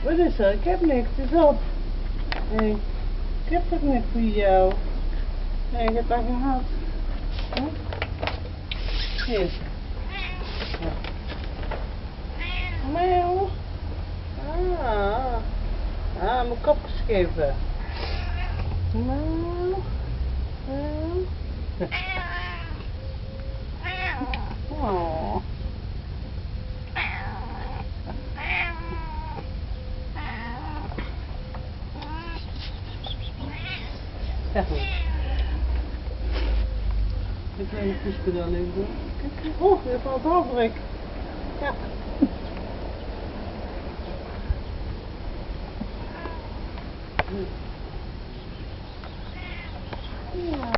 Wat is er? Ik heb niks, het is op. Nee, ik heb toch niks voor jou. Nee, ik heb dat gehad. Hm? Hier. Ja. Meeuw. Mijn kop gescheven. Meeuw. Meeuw. Oh. Zeg maar. Ik kleine poespedaal even doen. Kijk, oh, er valt over. Ja.